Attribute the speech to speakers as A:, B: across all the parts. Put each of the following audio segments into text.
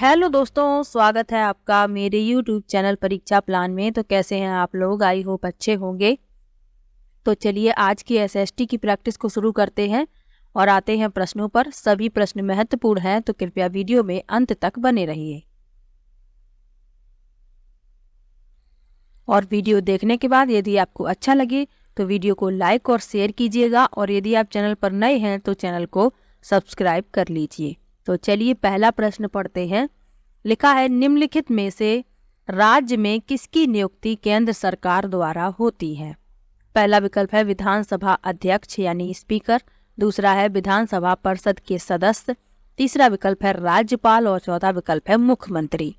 A: Hello दोस्तों, स्वागत है आपका मेरे यूट्यूब चैनल परीक्षा प्लान में। तो कैसे हैं आप लोग? आई होप अच्छे होंगे। तो चलिए आज की एसएसटी की प्रैक्टिस को शुरू करते हैं और आते हैं प्रश्नों पर। सभी प्रश्न महत्वपूर्ण हैं तो कृपया वीडियो में अंत तक बने रहिए। और वीडियो देखने के बाद यदि आपको अच्छा लगे तो वीडियो को लाइक और शेयर कीजिएगा, और यदि आप चैनल पर नए हैं तो चैनल को सब्सक्राइब कर लीजिए। तो चलिए पहला प्रश्न पढ़ते हैं। लिखा है, निम्नलिखित में से राज्य में किसकी नियुक्ति केंद्र सरकार द्वारा होती है? पहला विकल्प है विधानसभा अध्यक्ष यानी स्पीकर, दूसरा है विधानसभा परिषद के सदस्य, तीसरा विकल्प है राज्यपाल और चौथा विकल्प है मुख्यमंत्री।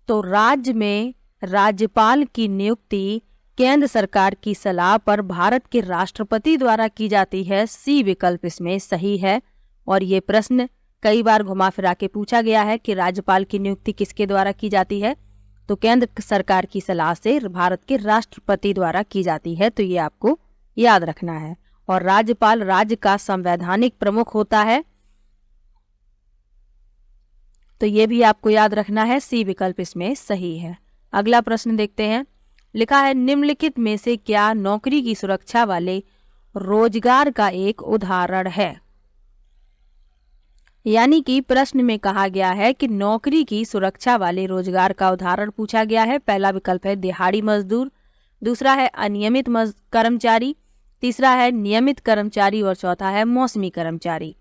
A: तो राज्य में राज्यपाल की नियुक्ति केंद्र सरकार की सलाह पर भारत के राष्ट्रपति द्वारा की जाती है। सी विकल्प इसमें सही है। और ये प्रश्न कई बार घुमा फिरा के पूछा गया है कि राज्यपाल की नियुक्ति किसके द्वारा की जाती है, तो केंद्र सरकार की सलाह से भारत के राष्ट्रपति द्वारा की जाती है। तो ये आपको याद रखना है। और राज्यपाल राज्य का संवैधानिक प्रमुख होता है, तो ये भी आपको याद रखना है। सी विकल्प इसमें सही है। अगला प्रश्न देखते हैं। लिखा है, निम्नलिखित में से क्या नौकरी की सुरक्षा वाले रोजगार का एक उदाहरण है? यानी कि प्रश्न में कहा गया है कि नौकरी की सुरक्षा वाले रोजगार का उदाहरण पूछा गया है। पहला विकल्प है दिहाड़ी मजदूर, दूसरा है अनियमित कर्मचारी, तीसरा है नियमित कर्मचारी और चौथा है मौसमी कर्मचारी।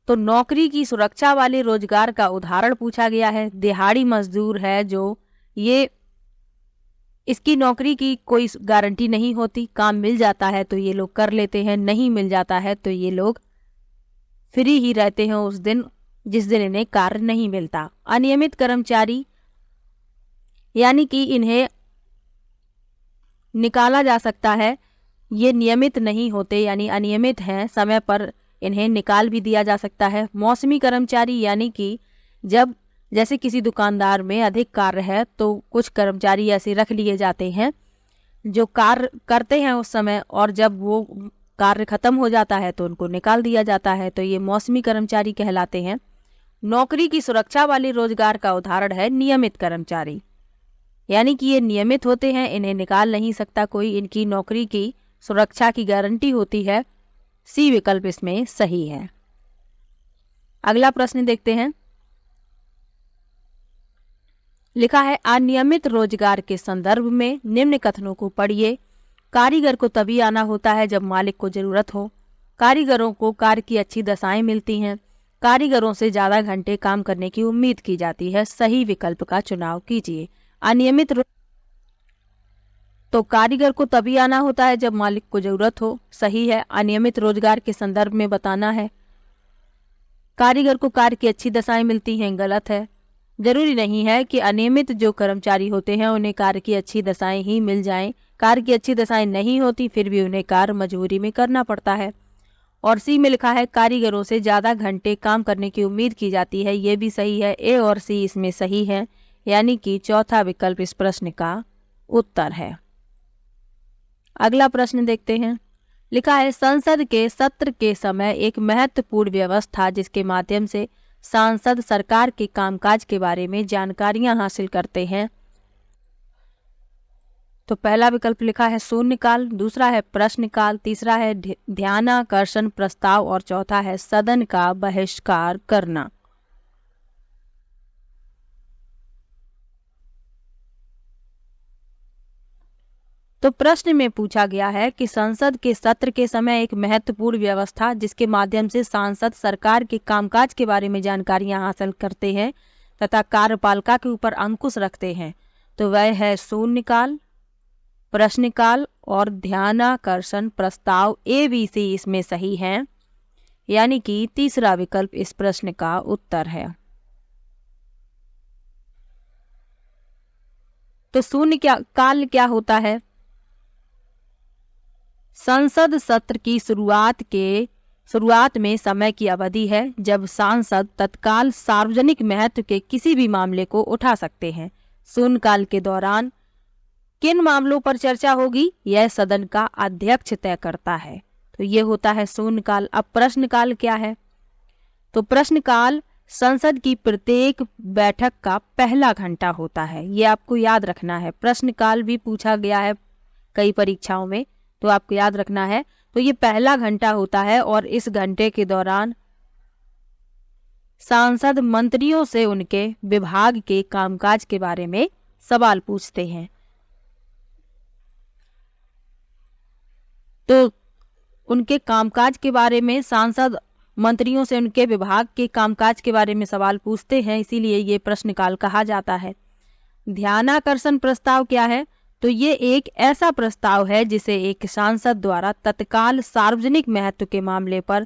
A: तो नौकरी की सुरक्षा वाले रोजगार का उदाहरण पूछा गया है। दिहाड़ी मजदूर है जो ये इसकी नौकरी की कोई गारंटी नहीं होती, काम मिल जाता है तो ये लोग कर लेते हैं, नहीं मिल जाता है तो ये लोग फ्री ही रहते हैं उस दिन जिस दिन इन्हें कार्य नहीं मिलता। अनियमित कर्मचारी यानी कि इन्हें निकाला जा सकता है, ये नियमित नहीं होते यानी अनियमित हैं, समय पर इन्हें निकाल भी दिया जा सकता है। मौसमी कर्मचारी यानी कि जब जैसे किसी दुकानदार में अधिक कार्य है तो कुछ कर्मचारी ऐसे रख लिए जाते हैं जो कार्य करते हैं उस समय, और जब वो कार्य खत्म हो जाता है तो उनको निकाल दिया जाता है, तो ये मौसमी कर्मचारी कहलाते हैं। नौकरी की सुरक्षा वाले रोजगार का उदाहरण है नियमित कर्मचारी, यानी कि ये नियमित होते हैं, इन्हें निकाल नहीं सकता कोई, इनकी नौकरी की सुरक्षा की गारंटी होती है। सी विकल्प इसमें सही है। अगला प्रश्न देखते हैं। लिखा है, अनियमित रोजगार के संदर्भ में निम्न कथनों को पढ़िए। कारीगर को तभी आना होता है जब मालिक को जरूरत हो। कारीगरों को कार्य की अच्छी दशाएं मिलती हैं। कारीगरों से ज्यादा घंटे काम करने की उम्मीद की जाती है। सही विकल्प का चुनाव कीजिए। अनियमित तो कारीगर को तभी आना होता है जब मालिक को जरूरत हो, सही है। अनियमित रोजगार के संदर्भ में बताना है। कारीगर को कार्य की अच्छी दशाएं मिलती हैं, गलत है। जरूरी नहीं है कि अनियमित जो कर्मचारी होते हैं उन्हें कार्य की अच्छी दशाएं ही मिल जाएं। कार्य की अच्छी दशाएं नहीं होती फिर भी उन्हें कार्य मजबूरी में करना पड़ता है। और सी में लिखा है, कारीगरों से ज्यादा घंटे काम करने की उम्मीद की जाती है। ये भी सही है। ए और सी इसमें सही है, यानी कि चौथा विकल्प इस प्रश्न का उत्तर है। अगला प्रश्न देखते हैं। लिखा है, संसद के सत्र के समय एक महत्वपूर्ण व्यवस्था जिसके माध्यम से सांसद सरकार के कामकाज के बारे में जानकारियां हासिल करते हैं। तो पहला विकल्प लिखा है शून्यकाल, दूसरा है प्रश्नकाल, तीसरा है ध्यानाकर्षण प्रस्ताव और चौथा है सदन का बहिष्कार करना। तो प्रश्न में पूछा गया है कि संसद के सत्र के समय एक महत्वपूर्ण व्यवस्था जिसके माध्यम से सांसद सरकार के कामकाज के बारे में जानकारियां हासिल करते हैं तथा कार्यपालिका के ऊपर अंकुश रखते हैं, तो वह है शून्यकाल, प्रश्नकाल और ध्यानाकर्षण प्रस्ताव। ए बी सी इसमें सही है, यानी कि तीसरा विकल्प इस प्रश्न का उत्तर है। तो काल क्या होता है? संसद सत्र की शुरुआत में समय की अवधि है जब सांसद तत्काल सार्वजनिक महत्व के किसी भी मामले को उठा सकते हैं। शून्यकाल के दौरान किन मामलों पर चर्चा होगी यह सदन का अध्यक्ष तय करता है। तो ये होता है शून्यकाल। अब प्रश्नकाल क्या है? तो प्रश्नकाल संसद की प्रत्येक बैठक का पहला घंटा होता है, ये आपको याद रखना है। प्रश्नकाल भी पूछा गया है कई परीक्षाओं में, तो आपको याद रखना है। तो ये पहला घंटा होता है और इस घंटे के दौरान सांसद मंत्रियों से उनके विभाग के कामकाज के बारे में सवाल पूछते हैं। तो उनके कामकाज के बारे में सांसद मंत्रियों से उनके विभाग के कामकाज के बारे में सवाल पूछते हैं, इसीलिए ये प्रश्नकाल कहा जाता है। ध्यानाकर्षण प्रस्ताव क्या है? तो ये एक ऐसा प्रस्ताव है जिसे एक सांसद द्वारा तत्काल सार्वजनिक महत्व के मामले पर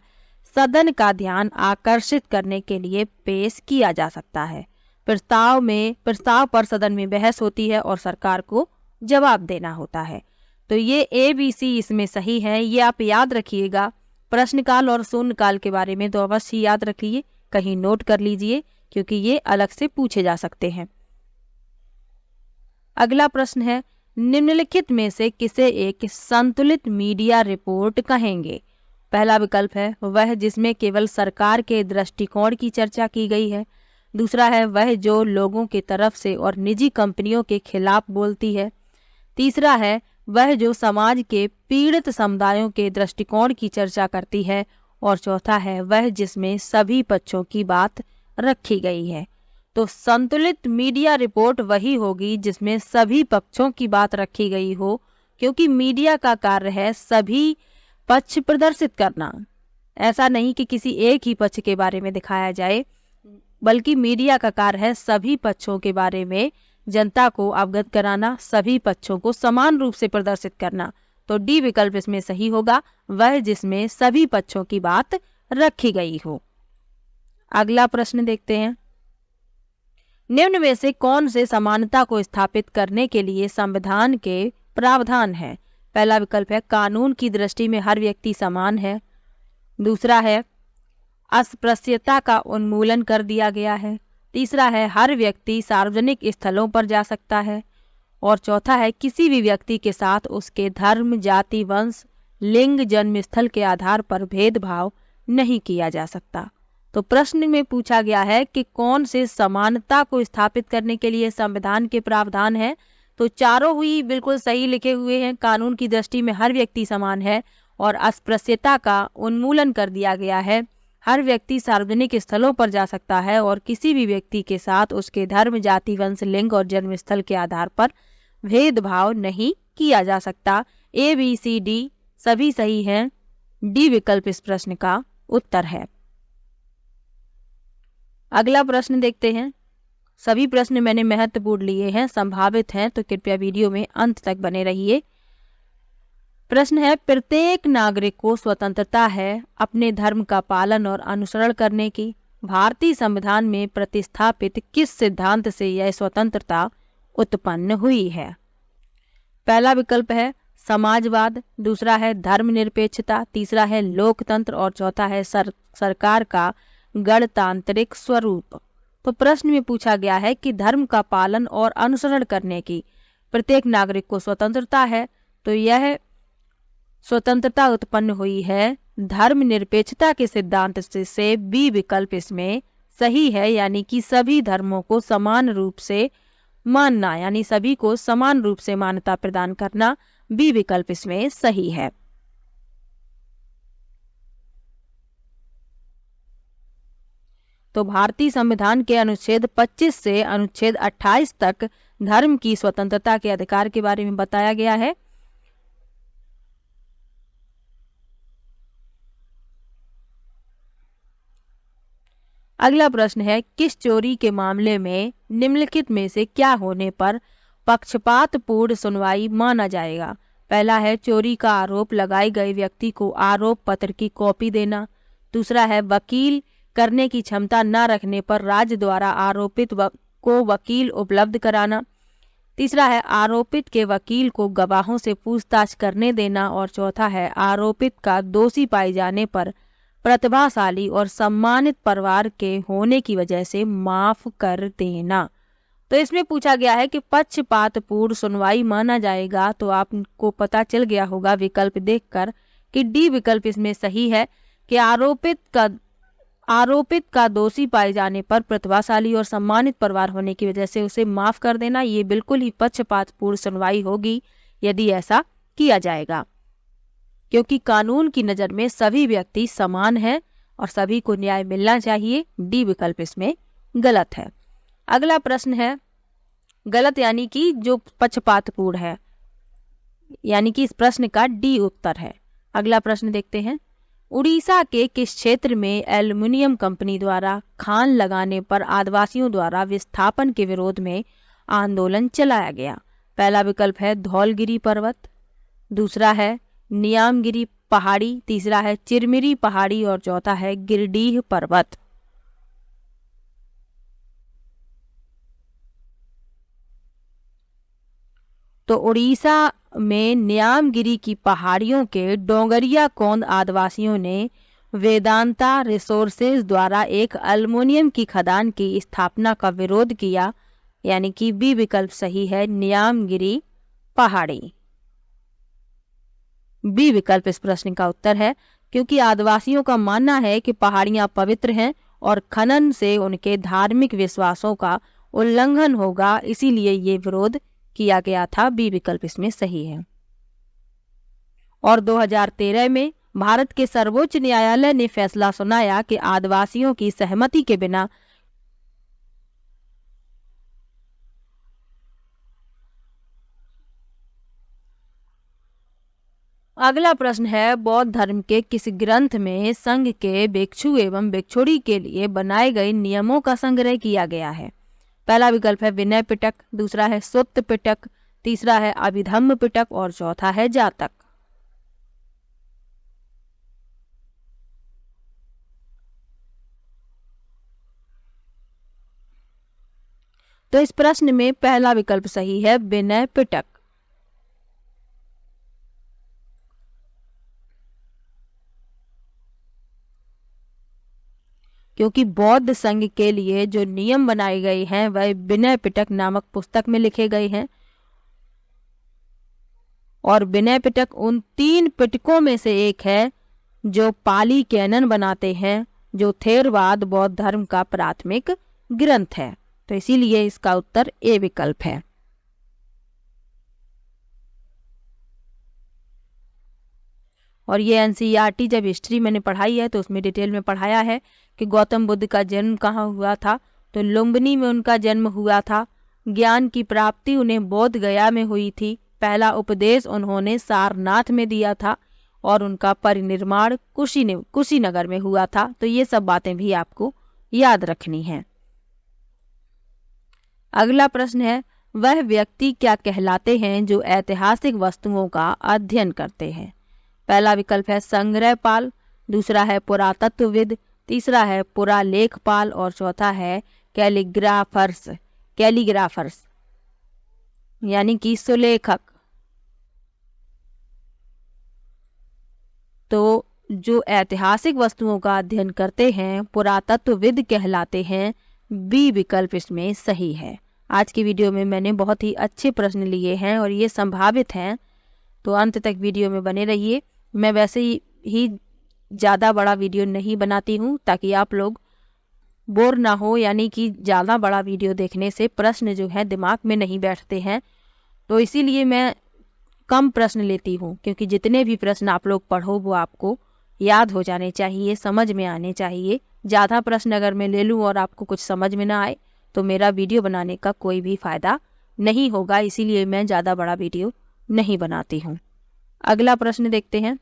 A: सदन का ध्यान आकर्षित करने के लिए पेश किया जा सकता है। प्रस्ताव पर सदन में बहस होती है और सरकार को जवाब देना होता है। तो ये ABC इसमें सही है, ये आप याद रखिएगा। प्रश्नकाल और शून्यकाल के बारे में तो अवश्य याद रखिए, कहीं नोट कर लीजिए, क्योंकि ये अलग से पूछे जा सकते हैं। अगला प्रश्न है, निम्नलिखित में से किसे एक संतुलित मीडिया रिपोर्ट कहेंगे? पहला विकल्प है वह जिसमें केवल सरकार के दृष्टिकोण की चर्चा की गई है। दूसरा है वह जो लोगों की तरफ से और निजी कंपनियों के खिलाफ बोलती है। तीसरा है वह जो समाज के पीड़ित समुदायों के दृष्टिकोण की चर्चा करती है। और चौथा है वह जिसमें सभी पक्षों की बात रखी गई है। तो संतुलित मीडिया रिपोर्ट वही होगी जिसमें सभी पक्षों की बात रखी गई हो, क्योंकि मीडिया का कार्य है सभी पक्ष प्रदर्शित करना। ऐसा नहीं कि किसी एक ही पक्ष के बारे में दिखाया जाए, बल्कि मीडिया का कार्य है सभी पक्षों के बारे में जनता को अवगत कराना, सभी पक्षों को समान रूप से प्रदर्शित करना। तो डी विकल्प इसमें सही होगा, वह जिसमें सभी पक्षों की बात रखी गई हो। अगला प्रश्न देखते हैं, निम्न में से कौन से समानता को स्थापित करने के लिए संविधान के प्रावधान है? पहला विकल्प है कानून की दृष्टि में हर व्यक्ति समान है। दूसरा है अस्पृश्यता का उन्मूलन कर दिया गया है। तीसरा है हर व्यक्ति सार्वजनिक स्थलों पर जा सकता है। और चौथा है किसी भी व्यक्ति के साथ उसके धर्म, जाति, वंश, लिंग, जन्मस्थल के आधार पर भेदभाव नहीं किया जा सकता। तो प्रश्न में पूछा गया है कि कौन से समानता को स्थापित करने के लिए संविधान के प्रावधान है। तो चारों ही बिल्कुल सही लिखे हुए हैं। कानून की दृष्टि में हर व्यक्ति समान है और अस्पृश्यता का उन्मूलन कर दिया गया है। हर व्यक्ति सार्वजनिक स्थलों पर जा सकता है और किसी भी व्यक्ति के साथ उसके धर्म, जाति, वंश, लिंग और जन्मस्थल के आधार पर भेदभाव नहीं किया जा सकता। ABCD सभी सही हैं। डी विकल्प इस प्रश्न का उत्तर है। अगला प्रश्न देखते हैं। सभी प्रश्न मैंने महत्वपूर्ण लिए हैं, संभावित हैं, तो कृपया वीडियो में अंत तक बने रहिए। प्रश्न है, प्रत्येक नागरिक को स्वतंत्रता है अपने धर्म का पालन और अनुसरण करने की। भारतीय संविधान में प्रतिस्थापित किस सिद्धांत से यह स्वतंत्रता उत्पन्न हुई है? पहला विकल्प है समाजवाद, दूसरा है धर्मनिरपेक्षता, तीसरा है लोकतंत्र और चौथा है सरकार का गणतांत्रिक स्वरूप। तो प्रश्न में पूछा गया है कि धर्म का पालन और अनुसरण करने की प्रत्येक नागरिक को स्वतंत्रता है, तो यह स्वतंत्रता उत्पन्न हुई है धर्मनिरपेक्षता के सिद्धांत से। बी विकल्प इसमें सही है, यानी कि सभी धर्मों को समान रूप से मानना, यानी सभी को समान रूप से मान्यता प्रदान करना। बी विकल्प इसमें सही है। तो भारतीय संविधान के अनुच्छेद 25 से अनुच्छेद 28 तक धर्म की स्वतंत्रता के अधिकार के बारे में बताया गया है। अगला प्रश्न है, किस चोरी के मामले में निम्नलिखित में से क्या होने पर पक्षपातपूर्ण सुनवाई माना जाएगा? पहला है चोरी का आरोप लगाए गए व्यक्ति को आरोप पत्र की कॉपी देना। दूसरा है वकील करने की क्षमता न रखने पर राज्य द्वारा आरोपित को वकील उपलब्ध कराना। तीसरा है आरोपित के वकील को गवाहों से पूछताछ करने देना। और चौथा है आरोपित का दोषी पाए जाने पर प्रतिभाशाली और सम्मानित परिवार के होने की वजह से माफ कर देना। तो इसमें पूछा गया है कि पक्षपातपूर्ण सुनवाई माना जाएगा, तो आपको पता चल गया होगा विकल्प देखकर कि डी विकल्प इसमें सही है कि आरोपित का दोषी पाए जाने पर प्रतिभाशाली और सम्मानित परिवार होने की वजह से उसे माफ कर देना ये बिल्कुल ही पक्षपातपूर्ण सुनवाई होगी यदि ऐसा किया जाएगा, क्योंकि कानून की नज़र में सभी व्यक्ति समान हैं और सभी को न्याय मिलना चाहिए। डी विकल्प इसमें गलत है। अगला प्रश्न है गलत यानी कि जो पक्षपातपूर्ण है, यानी कि इस प्रश्न का डी उत्तर है। अगला प्रश्न देखते हैं। उड़ीसा के किस क्षेत्र में एल्युमिनियम कंपनी द्वारा खान लगाने पर आदिवासियों द्वारा विस्थापन के विरोध में आंदोलन चलाया गया? पहला विकल्प है धौलगिरी पर्वत, दूसरा है नियामगिरी पहाड़ी, तीसरा है चिरमिरी पहाड़ी और चौथा है गिरिडीह पर्वत। तो उड़ीसा में नियामगिरी की पहाड़ियों के डोंगरिया कोंद आदिवासियों ने वेदांता रिसोर्सेज द्वारा एक एल्युमिनियम की खदान की स्थापना का विरोध किया, यानी कि बी विकल्प सही है, नियामगिरी पहाड़ी। बी विकल्प इस प्रश्न का उत्तर है, क्योंकि आदिवासियों का मानना है कि पहाड़ियां पवित्र हैं और खनन से उनके धार्मिक विश्वासों का उल्लंघन होगा, इसीलिए ये विरोध किया गया था। बी विकल्प इसमें सही है। और 2013 में भारत के सर्वोच्च न्यायालय ने फैसला सुनाया कि आदिवासियों की सहमति के बिना अगला प्रश्न है बौद्ध धर्म के किस ग्रंथ में संघ के भिक्षु एवं भिक्षुणी के लिए बनाए गए नियमों का संग्रह किया गया है? पहला विकल्प है विनय पिटक, दूसरा है सुत्त पिटक, तीसरा है अभिधम्म पिटक और चौथा है जातक। तो इस प्रश्न में पहला विकल्प सही है, विनय पिटक। क्योंकि बौद्ध संघ के लिए जो नियम बनाए गए हैं वह विनय पिटक नामक पुस्तक में लिखे गए हैं और विनय पिटक उन 3 पिटकों में से एक है जो पाली कैनन बनाते हैं, जो थेरवाद बौद्ध धर्म का प्राथमिक ग्रंथ है। तो इसीलिए इसका उत्तर ए विकल्प है। और ये एनसीईआरटी जब हिस्ट्री मैंने पढ़ाई है तो उसमें डिटेल में पढ़ाया है कि गौतम बुद्ध का जन्म कहाँ हुआ था। तो लुम्बिनी में उनका जन्म हुआ था। ज्ञान की प्राप्ति उन्हें बोध गया में हुई थी। पहला उपदेश उन्होंने सारनाथ में दिया था और उनका परिनिर्माण कुशीनगर में हुआ था। तो ये सब बातें भी आपको याद रखनी है। अगला प्रश्न है वह व्यक्ति क्या कहलाते हैं जो ऐतिहासिक वस्तुओं का अध्ययन करते हैं? पहला विकल्प है संग्रहपाल, दूसरा है पुरातत्वविद, तीसरा है पुरालेखपाल और चौथा है कैलीग्राफर्स यानी कि सुलेखक। तो जो ऐतिहासिक वस्तुओं का अध्ययन करते हैं पुरातत्वविद कहलाते हैं। बी विकल्प इसमें सही है। आज की वीडियो में मैंने बहुत ही अच्छे प्रश्न लिए हैं और ये संभावित हैं, तो अंत तक वीडियो में बने रहिए। मैं वैसे ही ज़्यादा बड़ा वीडियो नहीं बनाती हूँ ताकि आप लोग बोर ना हो, यानी कि ज़्यादा बड़ा वीडियो देखने से प्रश्न जो है दिमाग में नहीं बैठते हैं। तो इसीलिए मैं कम प्रश्न लेती हूँ, क्योंकि जितने भी प्रश्न आप लोग पढ़ो वो आपको याद हो जाने चाहिए, समझ में आने चाहिए। ज़्यादा प्रश्न अगर मैं ले लूँ और आपको कुछ समझ में ना आए तो मेरा वीडियो बनाने का कोई भी फ़ायदा नहीं होगा। इसीलिए मैं ज़्यादा बड़ा वीडियो नहीं बनाती हूँ। अगला प्रश्न देखते हैं।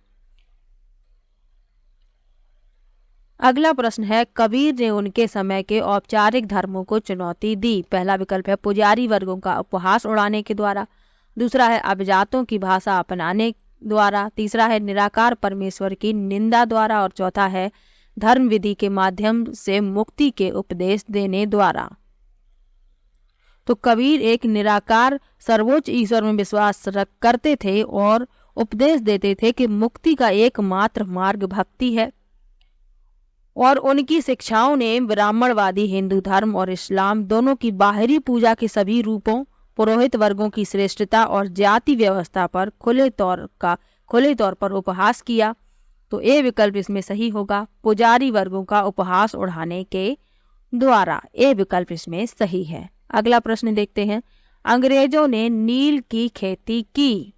A: अगला प्रश्न है कबीर ने उनके समय के औपचारिक धर्मों को चुनौती दी। पहला विकल्प है पुजारी वर्गों का उपहास उड़ाने के द्वारा, दूसरा है अभिजातों की भाषा अपनाने द्वारा, तीसरा है निराकार परमेश्वर की निंदा द्वारा और चौथा है धर्म विधि के माध्यम से मुक्ति के उपदेश देने द्वारा। तो कबीर एक निराकार सर्वोच्च ईश्वर में विश्वास करते थे और उपदेश देते थे कि मुक्ति का एकमात्र मार्ग भक्ति है। और उनकी शिक्षाओं ने ब्राह्मणवादी हिंदू धर्म और इस्लाम दोनों की बाहरी पूजा के सभी रूपों, पुरोहित वर्गों की श्रेष्ठता और जाति व्यवस्था पर खुले तौर पर उपहास किया। तो ए विकल्प इसमें सही होगा। पुजारी वर्गों का उपहास उड़ाने के द्वारा, ए विकल्प इसमें सही है। अगला प्रश्न देखते हैं। अंग्रेजों ने नील की खेती की।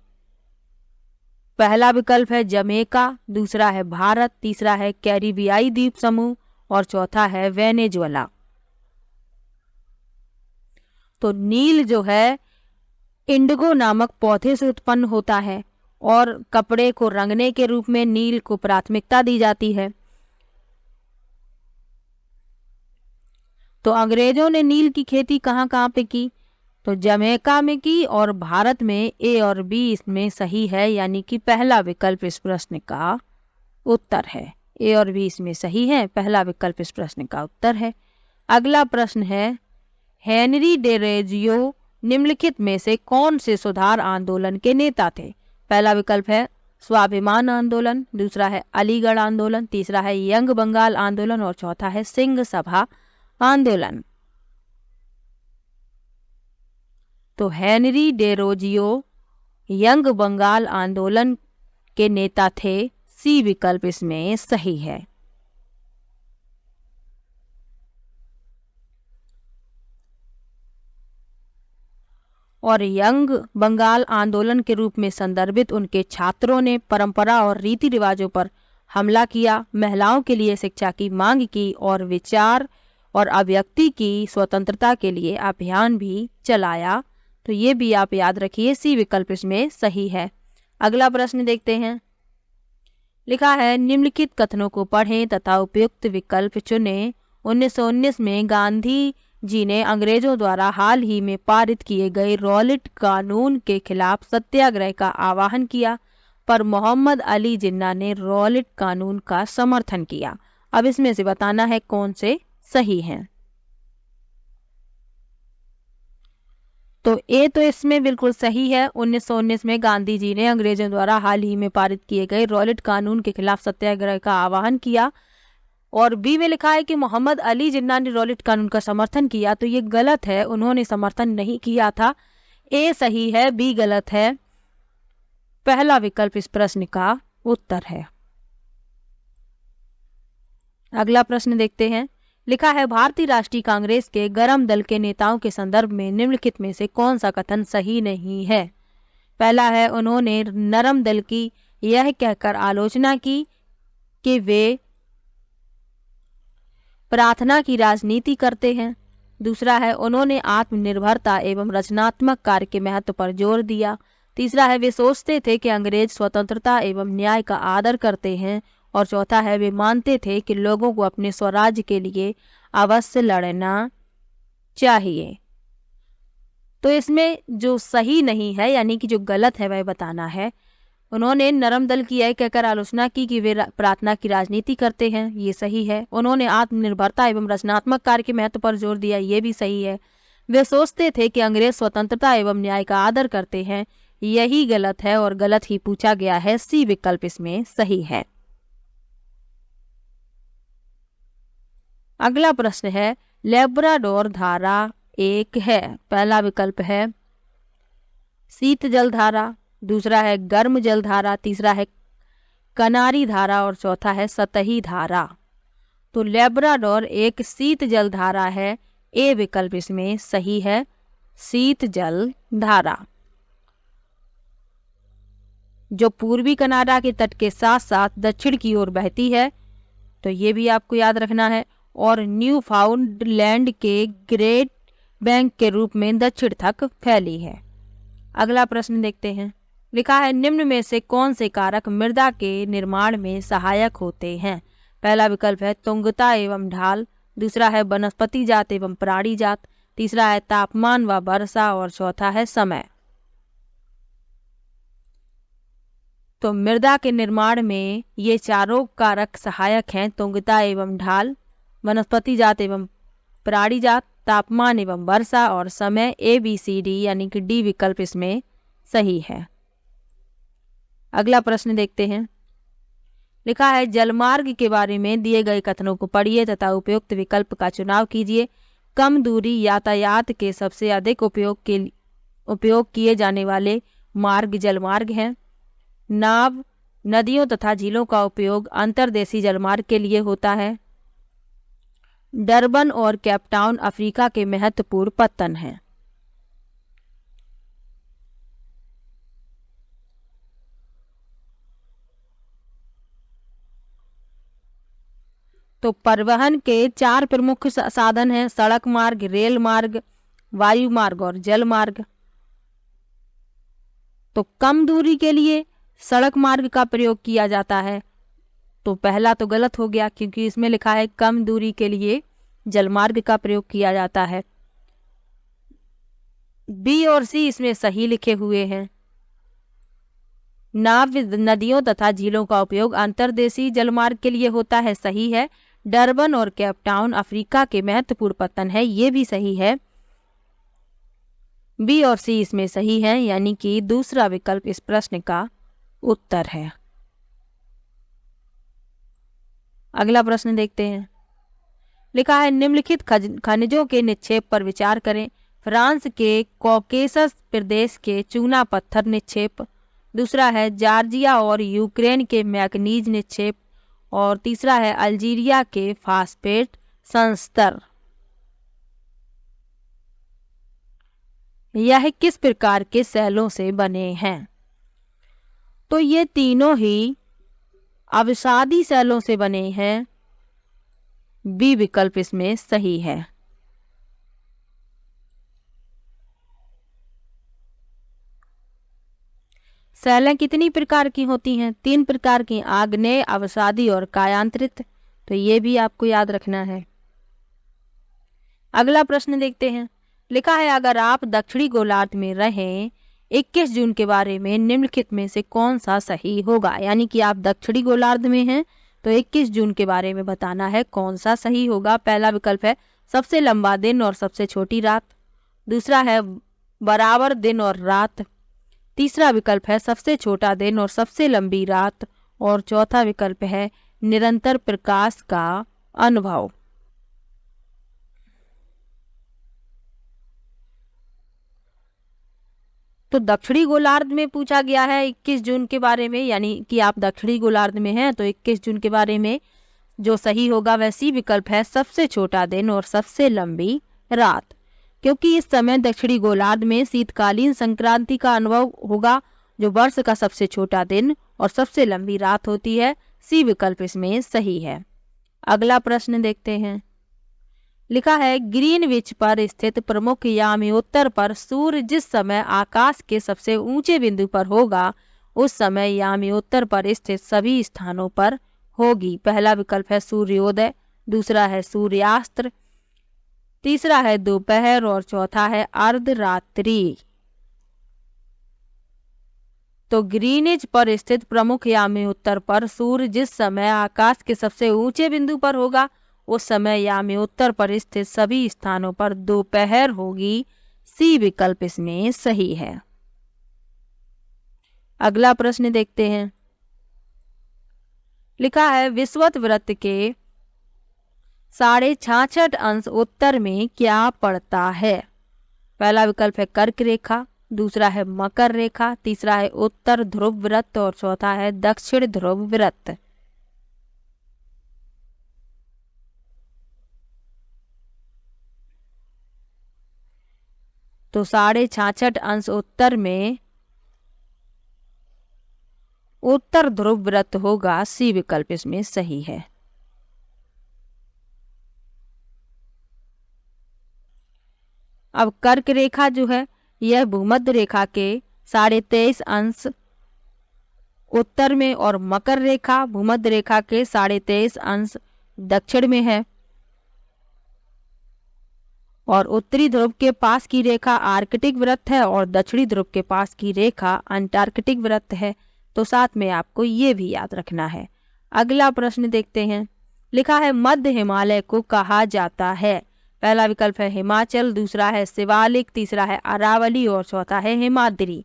A: पहला विकल्प है जमैका, दूसरा है भारत, तीसरा है कैरिबियाई द्वीप समूह और चौथा है वेनेजुएला। तो नील जो है इंडिगो नामक पौधे से उत्पन्न होता है और कपड़े को रंगने के रूप में नील को प्राथमिकता दी जाती है। तो अंग्रेजों ने नील की खेती कहाँ कहाँ पे की? तो जमैका में की और भारत में। ए और बी इसमें सही है, यानी कि पहला विकल्प इस प्रश्न का उत्तर है। ए और बी इसमें सही है, पहला विकल्प इस प्रश्न का उत्तर है। अगला प्रश्न है, हेनरी डेरोजियो निम्नलिखित में से कौन से सुधार आंदोलन के नेता थे? पहला विकल्प है स्वाभिमान आंदोलन, दूसरा है अलीगढ़ आंदोलन, तीसरा है यंग बंगाल आंदोलन और चौथा है सिंह सभा आंदोलन। तो हेनरी डेरोजियो यंग बंगाल आंदोलन के नेता थे। सी विकल्प इसमें सही है। और यंग बंगाल आंदोलन के रूप में संदर्भित उनके छात्रों ने परंपरा और रीति रिवाजों पर हमला किया, महिलाओं के लिए शिक्षा की मांग की और विचार और अभिव्यक्ति की स्वतंत्रता के लिए अभियान भी चलाया। तो ये भी आप याद रखिए, सी विकल्प इसमें सही है। अगला प्रश्न देखते हैं। लिखा है, निम्नलिखित कथनों को पढ़ें तथा उपयुक्त विकल्प चुनें। 1919 में गांधी जी ने अंग्रेजों द्वारा हाल ही में पारित किए गए रॉलेट कानून के खिलाफ सत्याग्रह का आह्वान किया, पर मोहम्मद अली जिन्ना ने रॉलेट कानून का समर्थन किया। अब इसमें से बताना है कौन से सही हैं। तो ए तो इसमें बिल्कुल सही है। 1919 में गांधी जी ने अंग्रेजों द्वारा हाल ही में पारित किए गए रॉलेट कानून के खिलाफ सत्याग्रह का आह्वान किया। और बी में लिखा है कि मोहम्मद अली जिन्ना ने रॉलेट कानून का समर्थन किया। तो ये गलत है, उन्होंने समर्थन नहीं किया था। ए सही है, बी गलत है। पहला विकल्प इस प्रश्न का उत्तर है। अगला प्रश्न देखते हैं। लिखा है, भारतीय राष्ट्रीय कांग्रेस के गरम दल के नेताओं के संदर्भ में निम्नलिखित में से कौन सा कथन सही नहीं है? पहला है, उन्होंने नरम दल की यह कहकर आलोचना की कि वे प्रार्थना की राजनीति करते हैं। दूसरा है, उन्होंने आत्मनिर्भरता एवं रचनात्मक कार्य के महत्व पर जोर दिया। तीसरा है, वे सोचते थे कि अंग्रेज स्वतंत्रता एवं न्याय का आदर करते हैं। और चौथा है, वे मानते थे कि लोगों को अपने स्वराज्य के लिए अवश्य लड़ना चाहिए। तो इसमें जो सही नहीं है, यानी कि जो गलत है, वह बताना है। उन्होंने नरम दल की यह कहकर आलोचना की कि वे प्रार्थना की राजनीति करते हैं, ये सही है। उन्होंने आत्मनिर्भरता एवं रचनात्मक कार्य के महत्व पर जोर दिया, ये भी सही है। वे सोचते थे कि अंग्रेज स्वतंत्रता एवं न्याय का आदर करते हैं, यही गलत है और गलत ही पूछा गया है। सी विकल्प इसमें सही है। अगला प्रश्न है, लेब्राडोर धारा एक है। पहला विकल्प है शीत जल धारा, दूसरा है गर्म जल धारा, तीसरा है कनारी धारा और चौथा है सतही धारा। तो लेब्राडोर एक शीत जल धारा है। ए विकल्प इसमें सही है, शीत जल धारा, जो पूर्वी कनाडा के तट के साथ साथ दक्षिण की ओर बहती है। तो ये भी आपको याद रखना है। और न्यू फाउंडलैंड के ग्रेट बैंक के रूप में दक्षिण तक फैली है। अगला प्रश्न देखते हैं। लिखा है, निम्न में से कौन से कारक मृदा के निर्माण में सहायक होते हैं? पहला विकल्प है तुंगता एवं ढाल, दूसरा है वनस्पति जात एवं प्राणी जात, तीसरा है तापमान व वर्षा और चौथा है समय। तो मृदा के निर्माण में ये चारों कारक सहायक हैं, तुंगता एवं ढाल, वनस्पति जात एवं प्राणी जात, तापमान एवं वर्षा और समय। ए बी सी डी यानी कि डी विकल्प इसमें सही है। अगला प्रश्न देखते हैं। लिखा है, जलमार्ग के बारे में दिए गए कथनों को पढ़िए तथा उपयुक्त विकल्प का चुनाव कीजिए। कम दूरी यातायात के सबसे अधिक उपयोग किए जाने वाले मार्ग जलमार्ग हैं। नाव नदियों तथा झीलों का उपयोग अंतर्देशीय जलमार्ग के लिए होता है। डरबन और केपटाउन अफ्रीका के महत्वपूर्ण पत्तन हैं। तो परिवहन के 4 प्रमुख साधन हैं: सड़क मार्ग, रेल मार्ग, वायु मार्ग और जल मार्ग। तो कम दूरी के लिए सड़क मार्ग का प्रयोग किया जाता है। तो पहला तो गलत हो गया, क्योंकि इसमें लिखा है कम दूरी के लिए जलमार्ग का प्रयोग किया जाता है। बी और सी इसमें सही लिखे हुए हैं। नाव नदियों तथा झीलों का उपयोग अंतर्देशीय जलमार्ग के लिए होता है, सही है। डरबन और केपटाउन अफ्रीका के महत्वपूर्ण पत्तन है, ये भी सही है। बी और सी इसमें सही है, यानी कि दूसरा विकल्प इस प्रश्न का उत्तर है। अगला प्रश्न देखते हैं। लिखा है निम्नलिखित खनिजों के निक्षेप पर विचार करें। फ्रांस के कॉकेसस प्रदेश के चूना पत्थर निक्षेप, दूसरा है जॉर्जिया और यूक्रेन के मैग्नीज निक्षेप, और तीसरा है अल्जीरिया के फास्फेट संस्तर। यह किस प्रकार के सैलों से बने हैं? तो ये तीनों ही अवसादी सैलों से बने हैं। बी विकल्प इसमें सही है। सैलें कितनी प्रकार की होती हैं? 3 प्रकार की, आग्नेय, अवसादी और कायांतरित। तो ये भी आपको याद रखना है। अगला प्रश्न देखते हैं। लिखा है अगर आप दक्षिणी गोलार्ध में रहें 21 जून के बारे में निम्नलिखित में से कौन सा सही होगा? यानी कि आप दक्षिणी गोलार्ध में हैं तो 21 जून के बारे में बताना है, कौन सा सही होगा। पहला विकल्प है सबसे लंबा दिन और सबसे छोटी रात, दूसरा है बराबर दिन और रात, तीसरा विकल्प है सबसे छोटा दिन और सबसे लंबी रात, और चौथा विकल्प है निरंतर प्रकाश का अनुभव। तो दक्षिणी गोलार्ध में पूछा गया है 21 जून के बारे में, यानी कि आप दक्षिणी गोलार्ध में हैं तो 21 जून के बारे में जो सही होगा वह सी विकल्प है सबसे छोटा दिन और सबसे लंबी रात, क्योंकि इस समय दक्षिणी गोलार्ध में शीतकालीन संक्रांति का अनुभव होगा, जो वर्ष का सबसे छोटा दिन और सबसे लंबी रात होती है। सी विकल्प इसमें सही है। अगला प्रश्न देखते हैं। लिखा है ग्रीनविच पर स्थित प्रमुख याम्योत्तर पर सूर्य जिस समय आकाश के सबसे ऊंचे बिंदु पर होगा उस समय याम्योत्तर पर स्थित सभी स्थानों पर होगी। पहला विकल्प है सूर्योदय, दूसरा है सूर्यास्त, तीसरा है दोपहर और चौथा है अर्धरात्रि। तो ग्रीनिच पर स्थित प्रमुख याम्योत्तर पर सूर्य जिस समय आकाश के सबसे ऊंचे बिंदु पर होगा उस समय याम्योत्तर पर स्थित सभी स्थानों पर दोपहर होगी। सी विकल्प इसमें सही है। अगला प्रश्न देखते हैं। लिखा है विषुवत वृत्त के 66.5 अंश उत्तर में क्या पड़ता है? पहला विकल्प है कर्क रेखा, दूसरा है मकर रेखा, तीसरा है उत्तर ध्रुव वृत्त और चौथा है दक्षिण ध्रुव वृत्त। तो 66.5 अंश उत्तर में उत्तर ध्रुव वृत्त होगा। सी विकल्प इसमें सही है। अब कर्क रेखा जो है यह भूमध्य रेखा के 23.5 अंश उत्तर में और मकर रेखा भूमध्य रेखा के 23.5 अंश दक्षिण में है, और उत्तरी ध्रुव के पास की रेखा आर्कटिक वृत्त है और दक्षिणी ध्रुव के पास की रेखा अंटार्कटिक वृत्त है। तो साथ में आपको ये भी याद रखना है। अगला प्रश्न देखते हैं। लिखा है मध्य हिमालय को कहा जाता है? पहला विकल्प है हिमाचल, दूसरा है शिवालिक, तीसरा है अरावली और चौथा है हिमाद्री।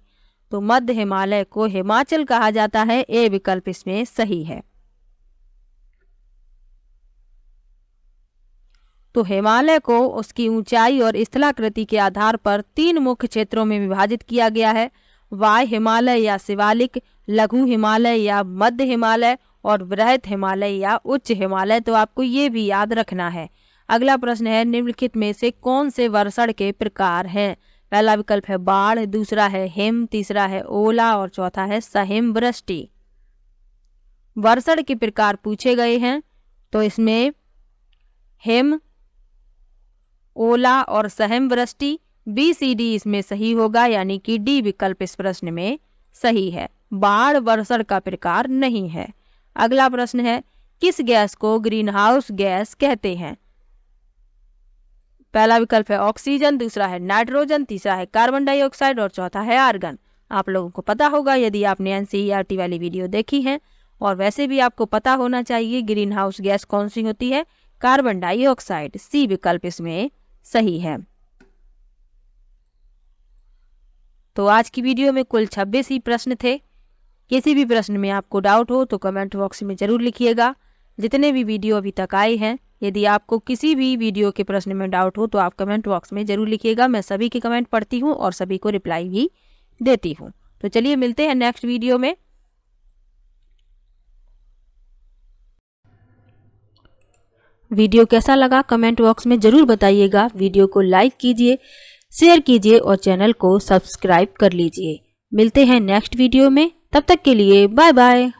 A: तो मध्य हिमालय को हिमाचल कहा जाता है। ए विकल्प इसमें सही है। तो हिमालय को उसकी ऊंचाई और स्थलाकृति के आधार पर 3 मुख्य क्षेत्रों में विभाजित किया गया है। वाय हिमालय या शिवालिक, लघु हिमालय या मध्य हिमालय और बृहत हिमालय या उच्च हिमालय। तो आपको ये भी याद रखना है। अगला प्रश्न है, निम्नलिखित में से कौन से वर्षण के प्रकार हैं? पहला विकल्प है बाढ़, दूसरा है हिम, तीसरा है ओला और चौथा है सहिम वृष्टि। वर्षण के प्रकार पूछे गए हैं तो इसमें हिम, ओला और सहिम वृष्टि, BCD इसमें सही होगा, यानी कि D विकल्प इस प्रश्न में सही है। बाढ़ वर्षण का प्रकार नहीं है। अगला प्रश्न है, किस गैस को ग्रीन हाउस गैस कहते हैं? पहला विकल्प है ऑक्सीजन, दूसरा है नाइट्रोजन, तीसरा है कार्बन डाइऑक्साइड और चौथा है आर्गन। आप लोगों को पता होगा यदि आपने NCERT वाली वीडियो देखी है, और वैसे भी आपको पता होना चाहिए ग्रीन हाउस गैस कौन सी होती है, कार्बन डाइऑक्साइड। C विकल्प इसमें सही है। तो आज की वीडियो में कुल 26 ही प्रश्न थे। किसी भी प्रश्न में आपको डाउट हो तो कमेंट बॉक्स में जरूर लिखिएगा। जितने भी वीडियो अभी तक आए हैं, यदि आपको किसी भी वीडियो के प्रश्न में डाउट हो तो आप कमेंट बॉक्स में जरूर लिखिएगा। मैं सभी के कमेंट पढ़ती हूँ और सभी को रिप्लाई भी देती हूँ। तो चलिए मिलते हैं नेक्स्ट वीडियो में। वीडियो कैसा लगा कमेंट बॉक्स में जरूर बताइएगा। वीडियो को लाइक कीजिए, शेयर कीजिए और चैनल को सब्सक्राइब कर लीजिए। मिलते हैं नेक्स्ट वीडियो में, तब तक के लिए बाय बाय।